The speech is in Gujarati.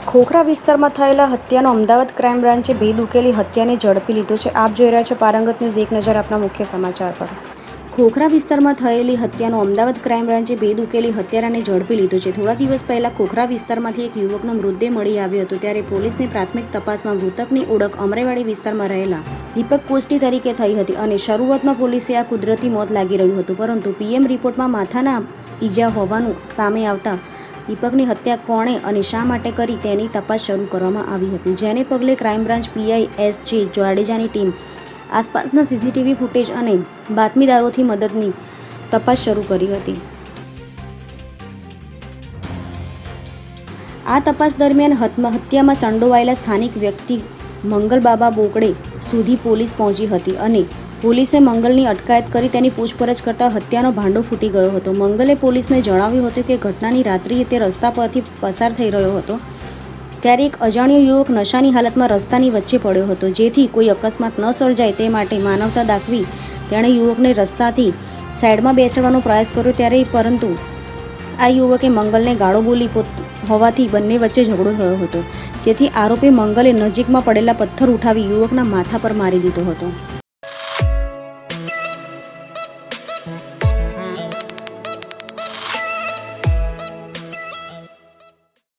ખોખરા વિસ્તારમાં થયેલા હત્યાનો અમદાવાદ ક્રાઇમ બ્રાન્ચે ભેદ ઉકેલી હત્યાને ઝડપી લીધો છે. આપ જોઈ રહ્યા છો પારંગત ન્યૂઝ. એક નજર આપના મુખ્ય સમાચાર પર. ખોખરા વિસ્તારમાં થયેલી હત્યાનો અમદાવાદ ક્રાઇમ બ્રાન્ચે ભેદ ઉકેલી હત્યારાને ઝડપી લીધો છે. થોડા દિવસ પહેલા ખોખરા વિસ્તારમાંથી એક યુવકનો મૃતદેહ મળી આવ્યો હતો. ત્યારે પોલીસની પ્રાથમિક તપાસમાં મૃતકની ઓળખ અમરાઈવાડી વિસ્તારમાં રહેલા દીપક કોષ્ટી તરીકે થઈ હતી અને શરૂઆતમાં પોલીસે આ કુદરતી મોત લાગી રહ્યું હતું, પરંતુ પીએમ રિપોર્ટમાં માથાના ઈજા હોવાનું સામે આવતા દીપકની હત્યા કોણે અને શા માટે કરી તેની તપાસ શરૂ કરવામાં આવી હતી, જેને પગલે ક્રાઇમ બ્રાન્ચ પીઆઈ એસ.જે. જાડેજાની ટીમ આસપાસના સીસીટીવી ફૂટેજ અને બાતમીદારોથી મદદની તપાસ શરૂ કરી હતી. આ તપાસ દરમિયાન હત્યામાં સંડોવાયેલા સ્થાનિક વ્યક્તિ મંગલબાબા બોકડે સુધી પોલીસ પહોંચી હતી અને પોલીસે મંગલની અટકાયત કરી તેની પૂછપરછ કરતા હત્યાનો ભાંડો ફૂટી ગયો હતો. મંગલે પોલીસને જણાવ્યું હતું કે ઘટનાની રાત્રિએ તે રસ્તા પરથી પસાર થઈ રહ્યો હતો ત્યારે એક અજાણ્યો યુવક નશાની હાલતમાં રસ્તાની વચ્ચે પડ્યો હતો, જેથી કોઈ અકસ્માત ન સર્જાય તે માટે માનવતા દાખવી તેણે યુવકને રસ્તાથી સાઈડમાં બેસાડવાનો પ્રયાસ કર્યો ત્યારે પરંતુ આ યુવકે મંગલને ગાળો બોલી હોવાથી બંને વચ્ચે ઝઘડો થયો હતો, જેથી આરોપી મંગલે નજીકમાં પડેલા પથ્થર ઉઠાવી યુવકના માથા પર મારી દીધો હતો.